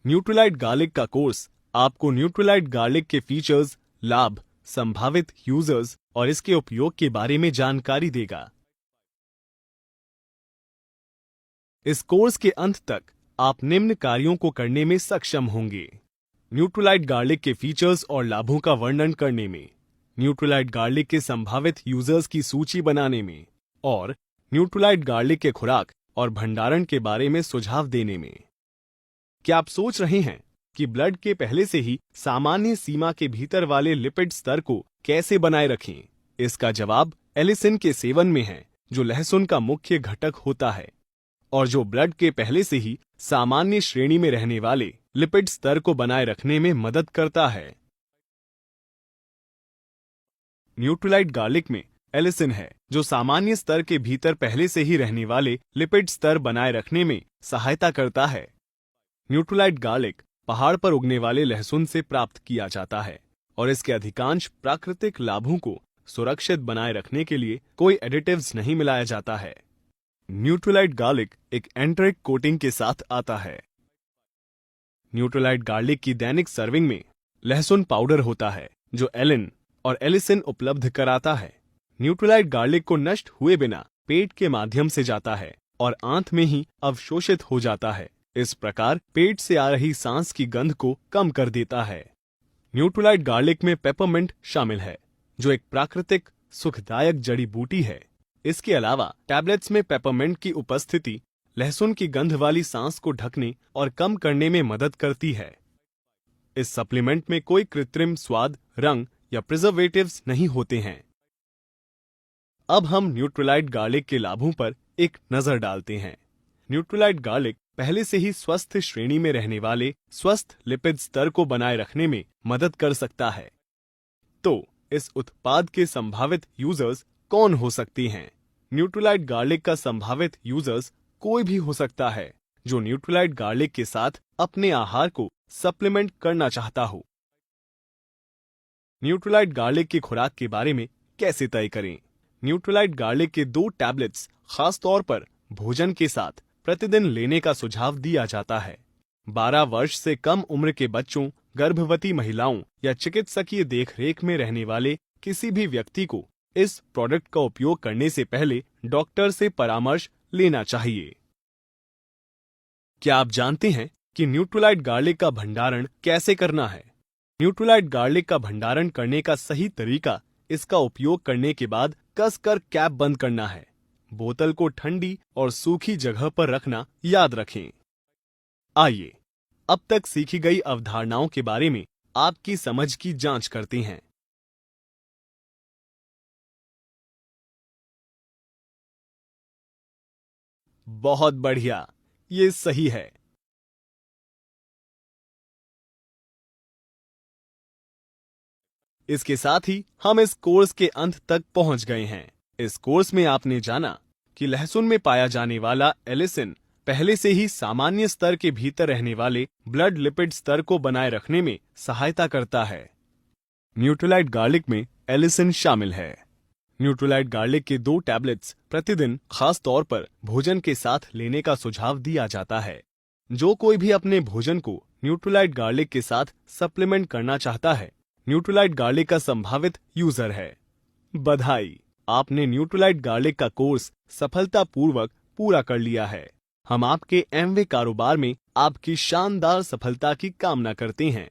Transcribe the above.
Nutrilite garlic का course आपको Nutrilite garlic के फीचर्स, लाभ, संभावित यूजर्स और इसके उपयोग के बारे में जानकारी देगा। इस कोर्स के अंत तक आप निम्न कार्यों को करने में सक्षम होंगे: न्यूट्रीलाइट गार्लिक के फीचर्स और लाभों का वर्णन करने में, न्यूट्रीलाइट गार्लिक के संभावित यूजर्स की सूची बनाने में और न्यूट्रीलाइट गार्लिक के खुराक और भंडारण के बारे में सुझाव देने में। क्या आप सोच रहे हैं कि ब्लड के पहले से ही सामान्य सीमा के भीतर वाले लिपिड स्तर को कैसे बनाए रखें? इसका जवाब एलिसिन के सेवन में है, जो लहसुन का मुख्य घटक होता है और जो ब्लड के पहले से ही सामान्य श्रेणी में रहने वाले लिपिड स्तर को बनाए रखने में मदद करता है। न्यूट्रीलाइट गार्लिक में एलिसिन है, जो सामान्य स्तर के भीतर पहले से ही रहने वाले लिपिड स्तर बनाए रखने में सहायता करता है। न्यूट्रीलाइट गार्लिक पहाड़ पर उगने वाले लहसुन से प्राप्त किया जाता है और इसके अधिकांश प्राकृतिक लाभों को सुरक्षित बनाए रखने के लिए कोई एडिटिव्स नहीं मिलाया जाता है। न्यूट्रीलाइट गार्लिक एक एंटरिक कोटिंग के साथ आता है। न्यूट्रीलाइट गार्लिक की दैनिक सर्विंग में लहसुन पाउडर होता है, जो एलिन और एलिसिन उपलब्ध कराता है। न्यूट्रीलाइट गार्लिक को नष्ट हुए बिना पेट के माध्यम से जाता है और आंत में ही अवशोषित हो जाता है। इस प्रकार पेट से आ रही सांस की गंध को कम कर देता है। न्यूट्रीलाइट गार्लिक में पेपरमिंट शामिल है, जो एक प्राकृतिक सुखदायक जड़ी बूटी है। इसके अलावा टैबलेट्स में पेपरमिंट की उपस्थिति लहसुन की गंध वाली सांस को ढकने और कम करने में मदद करती है। इस सप्लीमेंट में कोई कृत्रिम स्वाद, रंग या प्रिजर्वेटिव्स नहीं होते हैं। अब हम न्यूट्रीलाइट गार्लिक के लाभों पर एक नजर डालते हैं। न्यूट्रीलाइट गार्लिक पहले से ही स्वस्थ श्रेणी में रहने वाले स्वस्थ लिपिड स्तर को बनाए रखने में मदद कर सकता है। तो इस उत्पाद के संभावित यूजर्स कौन हो सकते हैं? न्यूट्रीलाइट गार्लिक का संभावित यूजर्स कोई भी हो सकता है जो न्यूट्रीलाइट गार्लिक के साथ अपने आहार को सप्लीमेंट करना चाहता हो। न्यूट्रीलाइट गार्लिक की खुराक के बारे में कैसे तय करें? न्यूट्रीलाइट गार्लिक के 2 टैबलेट्स खास तौर पर भोजन के साथ प्रतिदिन लेने का सुझाव दिया जाता है। 12 वर्ष से कम उम्र के बच्चों, गर्भवती महिलाओं या चिकित्सकीय देखरेख में रहने वाले किसी भी व्यक्ति को इस प्रोडक्ट का उपयोग करने से पहले डॉक्टर से परामर्श लेना चाहिए। क्या आप जानते हैं कि न्यूट्रीलाइट गार्लिक का भंडारण कैसे करना है? न्यूट्रीलाइट गार्लिक का भंडारण करने का सही तरीका इसका उपयोग करने के बाद कसकर कैप बंद करना है। बोतल को ठंडी और सूखी जगह पर रखना याद रखें। आइए अब तक सीखी गई अवधारणाओं के बारे में आपकी समझ की जांच करते हैं। बहुत बढ़िया, ये सही है। इसके साथ ही हम इस कोर्स के अंत तक पहुंच गए हैं। इस कोर्स में आपने जाना कि लहसुन में पाया जाने वाला एलिसिन पहले से ही सामान्य स्तर के भीतर रहने वाले ब्लड लिपिड स्तर को बनाए रखने में सहायता करता है। न्यूट्रीलाइट गार्लिक में एलिसिन शामिल है। न्यूट्रीलाइट गार्लिक के 2 टैबलेट्स प्रतिदिन खास तौर पर भोजन के साथ लेने का सुझाव दिया जाता है। जो कोई भी अपने भोजन को न्यूट्रीलाइट गार्लिक के साथ सप्लीमेंट करना चाहता है, न्यूट्रीलाइट गार्लिक का संभावित यूजर है। बधाई, आपने न्यूट्रीलाइट गार्लिक का कोर्स सफलतापूर्वक पूरा कर लिया है। हम आपके एमवे कारोबार में आपकी शानदार सफलता की कामना करते हैं।